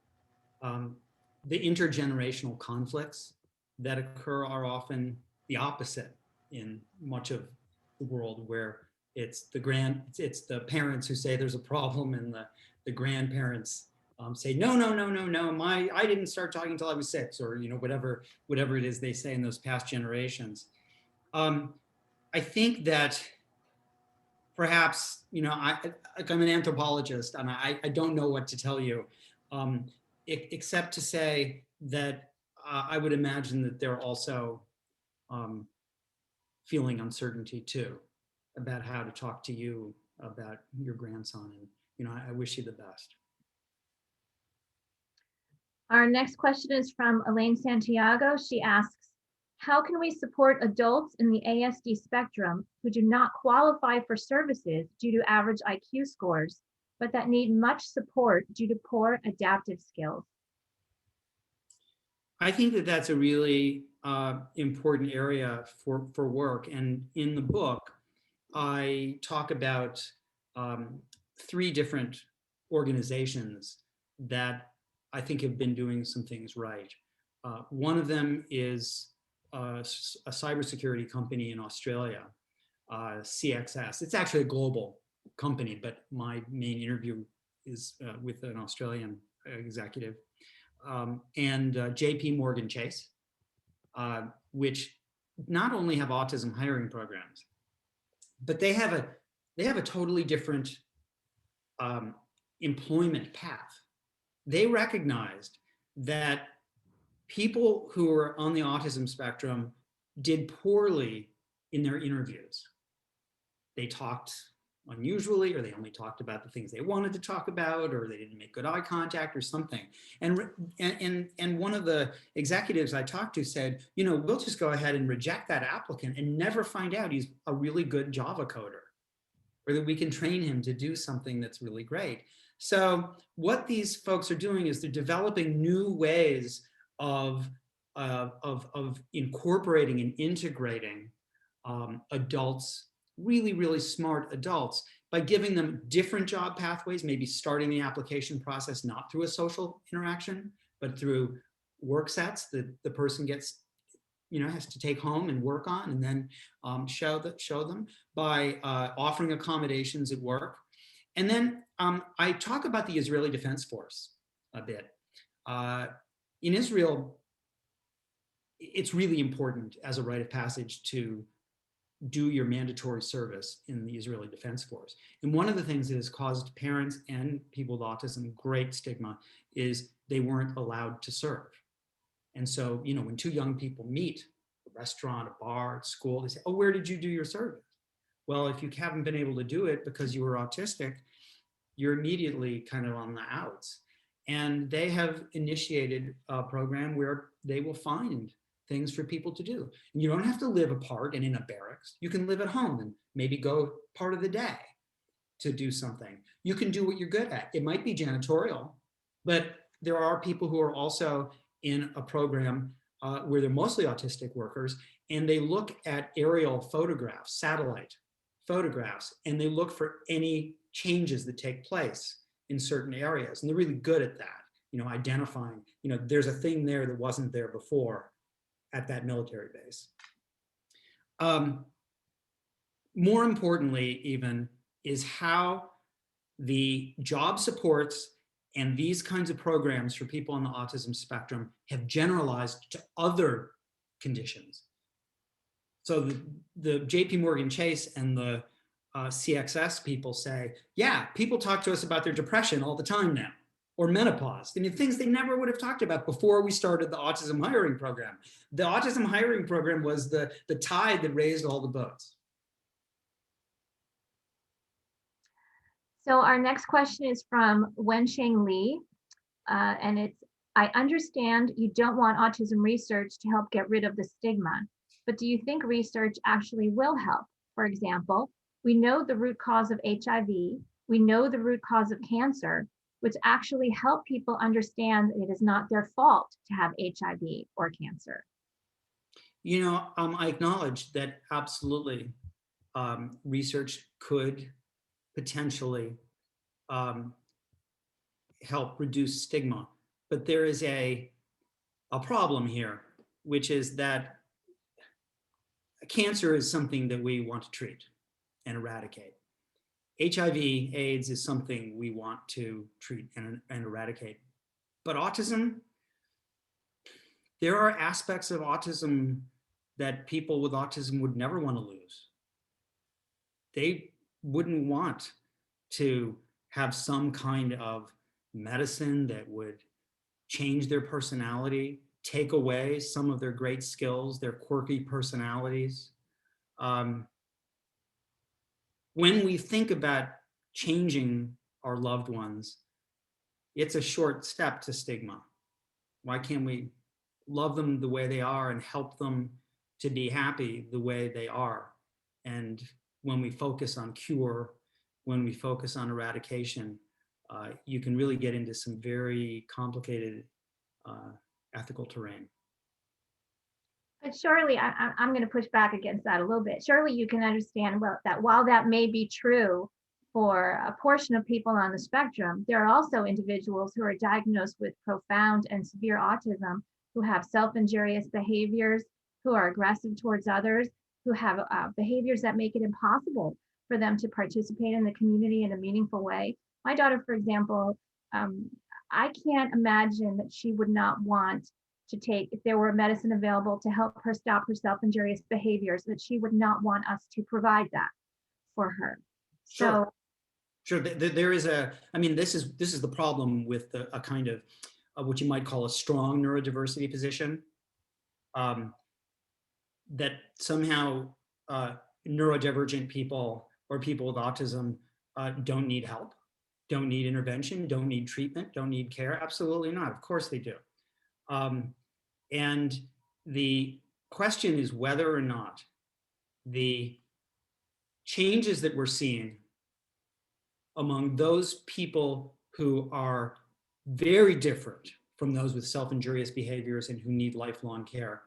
The intergenerational conflicts that occur are often the opposite in much of the world, where it's the parents who say there's a problem, and the grandparents say no, I didn't start talking until I was 6, or whatever it is they say in those past generations. I think that perhaps, I'm an anthropologist and I don't know what to tell you, except to say that I would imagine that they're also feeling uncertainty too about how to talk to you about your grandson. And, I wish you the best. Our next question is from Elaine Santiago. She asks, how can we support adults in the ASD spectrum who do not qualify for services due to average IQ scores, but that need much support due to poor adaptive skills? I think that that's a really important area for work. And in the book, I talk about 3 different organizations that I think have been doing some things right. One of them is a cybersecurity company in Australia, CXS. It's actually a global company, but my main interview is with an Australian executive. And JP Morgan Chase, which not only have autism hiring programs, but they have a totally different employment path. They recognized that people who are on the autism spectrum did poorly in their interviews. They talked unusually, or they only talked about the things they wanted to talk about, or they didn't make good eye contact or something. And one of the executives I talked to said, we'll just go ahead and reject that applicant and never find out he's a really good Java coder, or that we can train him to do something that's really great. So what these folks are doing is they're developing new ways of incorporating and integrating adults, really smart adults, by giving them different job pathways, maybe starting the application process not through a social interaction, but through work sets that the person gets, has to take home and work on, and then show them by offering accommodations at work. And then I talk about the Israeli Defense Force a bit. In Israel, it's really important as a rite of passage to do your mandatory service in the Israeli Defense Force. And one of the things that has caused parents and people with autism great stigma is they weren't allowed to serve. And so, when 2 young people meet, a restaurant, a bar, at school, they say, oh, where did you do your service? Well, if you haven't been able to do it because you were autistic, you're immediately kind of on the outs. And they have initiated a program where they will find things for people to do. And you don't have to live apart and in a barracks. You can live at home and maybe go part of the day to do something. You can do what you're good at. It might be janitorial, but there are people who are also in a program where they're mostly autistic workers, and they look at aerial photographs, satellite photographs, and they look for any changes that take place in certain areas. And they're really good at that. identifying, there's a thing there that wasn't there before at that military base. More importantly, even, is how the job supports and these kinds of programs for people on the autism spectrum have generalized to other conditions. So the JP Morgan Chase and the CXS people say, yeah, people talk to us about their depression all the time now, or menopause. I mean, things they never would have talked about before we started the autism hiring program. The autism hiring program was the tide that raised all the boats. So our next question is from Wensheng Li, and it's, I understand you don't want autism research to help get rid of the stigma, but do you think research actually will help? For example, we know the root cause of HIV, we know the root cause of cancer, which actually help people understand that it is not their fault to have HIV or cancer. I acknowledge that absolutely research could potentially help reduce stigma. But there is a problem here, which is that cancer is something that we want to treat and eradicate. HIV, AIDS is something we want to treat and eradicate. But autism, there are aspects of autism that people with autism would never want to lose. They wouldn't want to have some kind of medicine that would change their personality, take away some of their great skills, their quirky personalities. When we think about changing our loved ones, it's a short step to stigma. Why can't we love them the way they are and help them to be happy the way they are? And when we focus on cure, when we focus on eradication, you can really get into some very complicated ethical terrain. But surely, I'm going to push back against that a little bit. Surely you can understand that while that may be true for a portion of people on the spectrum, there are also individuals who are diagnosed with profound and severe autism, who have self-injurious behaviors, who are aggressive towards others, who have behaviors that make it impossible for them to participate in the community in a meaningful way. My daughter, for example, I can't imagine that she would not want to take, if there were a medicine available to help her stop her self-injurious behaviors, that she would not want us to provide that for her. Sure. Sure. There is this is the problem with a kind of what you might call a strong neurodiversity position, that somehow neurodivergent people or people with autism don't need help, don't need intervention, don't need treatment, don't need care. Absolutely not. Of course they do. And the question is whether or not the changes that we're seeing among those people who are very different from those with self-injurious behaviors and who need lifelong care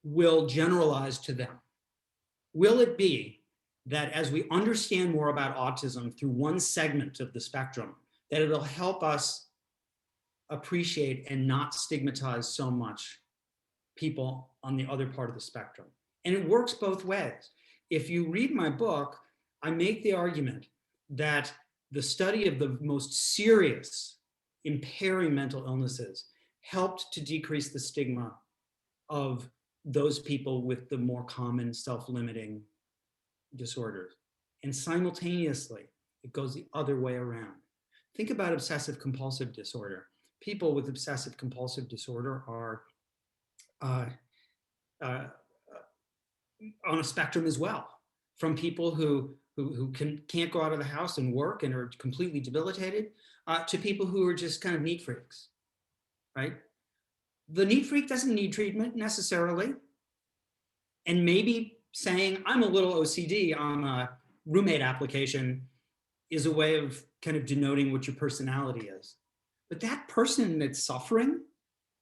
will generalize to them. Will it be that as we understand more about autism through one segment of the spectrum, that it'll help us appreciate and not stigmatize so much people on the other part of the spectrum? And it works both ways. If you read my book, I make the argument that the study of the most serious impairing mental illnesses helped to decrease the stigma of those people with the more common self-limiting disorders. And simultaneously, it goes the other way around. Think about obsessive compulsive disorder. People with obsessive compulsive disorder are on a spectrum as well, from people who can't go out of the house and work and are completely debilitated, to people who are just kind of neat freaks, right? The neat freak doesn't need treatment necessarily. And maybe saying, I'm a little OCD on a roommate application is a way of kind of denoting what your personality is. But that person that's suffering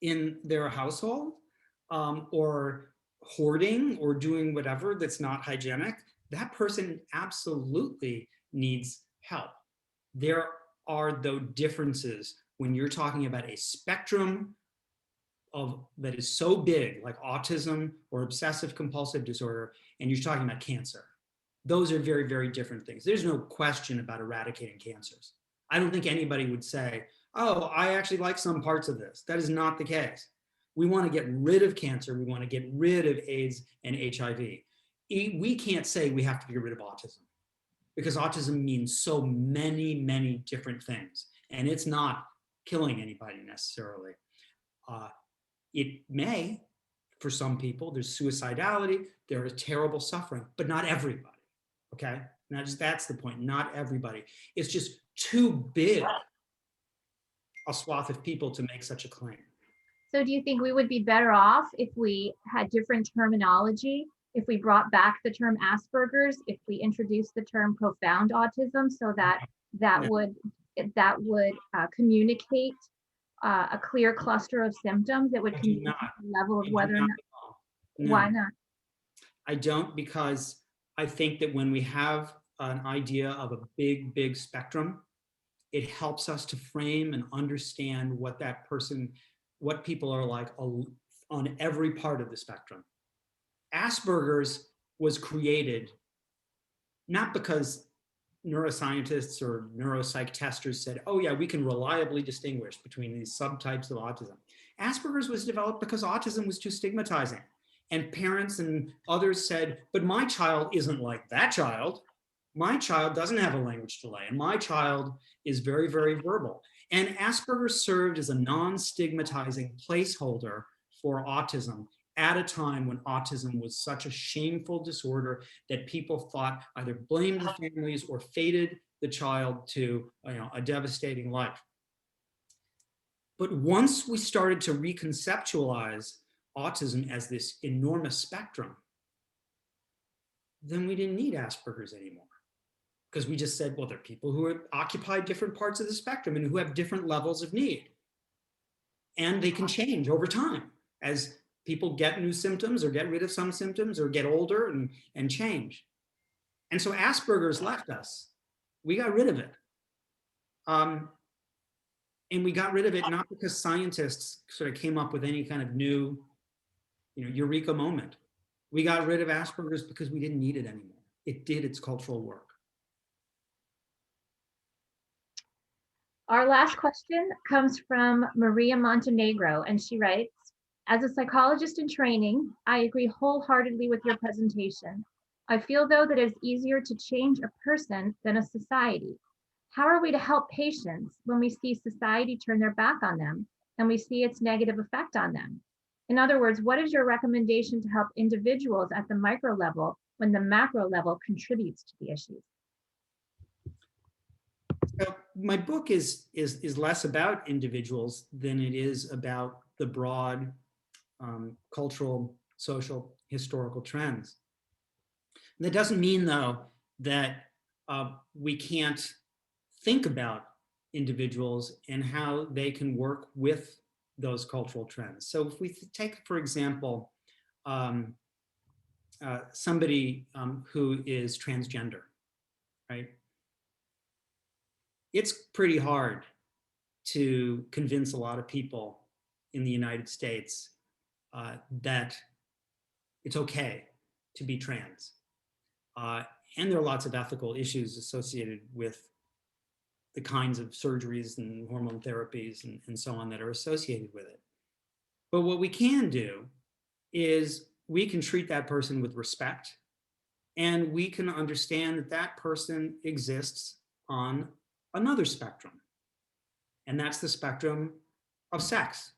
in their household, or hoarding or doing whatever that's not hygienic, that person absolutely needs help. There are, though, differences when you're talking about a spectrum that is so big, like autism or obsessive compulsive disorder, and you're talking about cancer. Those are very, very different things. There's no question about eradicating cancers. I don't think anybody would say, oh, I actually like some parts of this. That is not the case. We want to get rid of cancer. We want to get rid of AIDS and HIV. We can't say we have to get rid of autism, because autism means so many, many different things. And it's not killing anybody necessarily. It may, for some people, there's suicidality, there is terrible suffering, but not everybody, okay? Now, that's the point, not everybody. It's just too big a swath of people to make such a claim. So do you think we would be better off if we had different terminology, if we brought back the term Asperger's, if we introduced the term profound autism, so that would communicate a clear cluster of symptoms that would communicate the level of whether or not? No. Why not? I don't, because I think that when we have an idea of a big, big spectrum, it helps us to frame and understand what that person, what people are like on every part of the spectrum. Asperger's was created not because neuroscientists or neuropsych testers said, oh yeah, we can reliably distinguish between these subtypes of autism. Asperger's was developed because autism was too stigmatizing. And parents and others said, but my child isn't like that child. My child doesn't have a language delay, and my child is very, very verbal. And Asperger's served as a non-stigmatizing placeholder for autism at a time when autism was such a shameful disorder that people thought either blamed the families or fated the child to a devastating life. But once we started to reconceptualize autism as this enormous spectrum, then we didn't need Asperger's anymore. Because we just said, well, there are people who occupy different parts of the spectrum and who have different levels of need. And they can change over time as people get new symptoms or get rid of some symptoms or get older and change. And so Asperger's left us. We got rid of it. And we got rid of it not because scientists sort of came up with any kind of new, eureka moment. We got rid of Asperger's because we didn't need it anymore. It did its cultural work. Our last question comes from Maria Montenegro, and she writes, as a psychologist in training, I agree wholeheartedly with your presentation. I feel, though, that it's easier to change a person than a society. How are we to help patients when we see society turn their back on them and we see its negative effect on them? In other words, what is your recommendation to help individuals at the micro level when the macro level contributes to the issues? So my book is less about individuals than it is about the broad cultural, social, historical trends. And that doesn't mean, though, that we can't think about individuals and how they can work with those cultural trends. So if we take, for example, somebody who is transgender, right? It's pretty hard to convince a lot of people in the United States that it's okay to be trans. And there are lots of ethical issues associated with the kinds of surgeries and hormone therapies and so on that are associated with it. But what we can do is we can treat that person with respect, and we can understand that that person exists on another spectrum, and that's the spectrum of sex.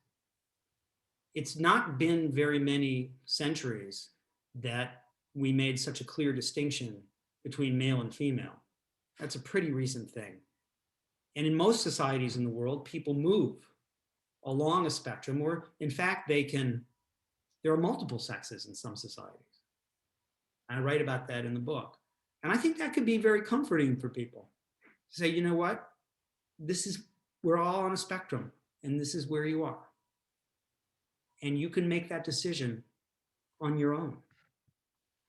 It's not been very many centuries that we made such a clear distinction between male and female. That's a pretty recent thing. And in most societies in the world, people move along a spectrum where, in fact, there are multiple sexes in some societies. I write about that in the book. And I think that could be very comforting for people. To say, you know what? We're all on a spectrum, and this is where you are. And you can make that decision on your own.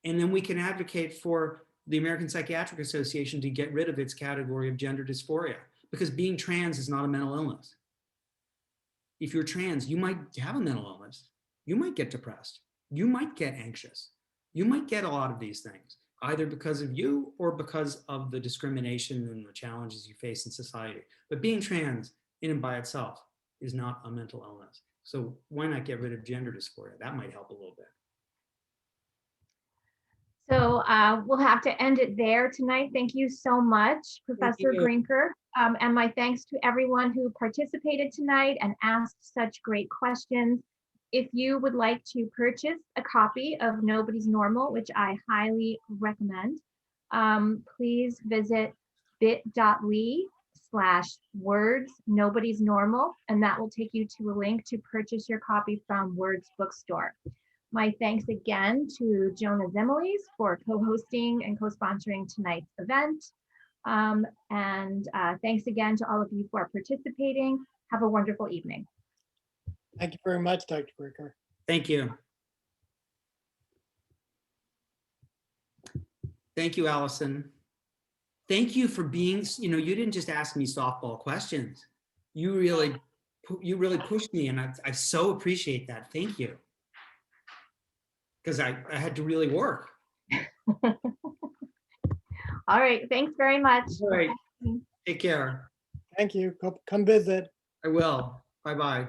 And then we can advocate for the American Psychiatric Association to get rid of its category of gender dysphoria, because being trans is not a mental illness. If you're trans, you might have a mental illness. You might get depressed. You might get anxious. You might get a lot of these things, either because of you or because of the discrimination and the challenges you face in society. But being trans in and by itself is not a mental illness. So why not get rid of gender dysphoria? That might help a little bit. So we'll have to end it there tonight. Thank you so much, Professor you. Grinker. And my thanks to everyone who participated tonight and asked such great questions. If you would like to purchase a copy of Nobody's Normal, which I highly recommend, please visit bit.ly/words Nobody's Normal, and that will take you to a link to purchase your copy from Words Bookstore. My thanks again to Jonah Zemilis for co-hosting and co-sponsoring tonight's event. Thanks again to all of you for participating. Have a wonderful evening. Thank you very much, Dr. Grinker. Thank you. Thank you, Allison. Thank you for being, you didn't just ask me softball questions. You really pushed me, and I so appreciate that. Thank you. Because I had to really work. All right, thanks very much. All right, take care. Thank you. Come visit. I will. Bye-bye.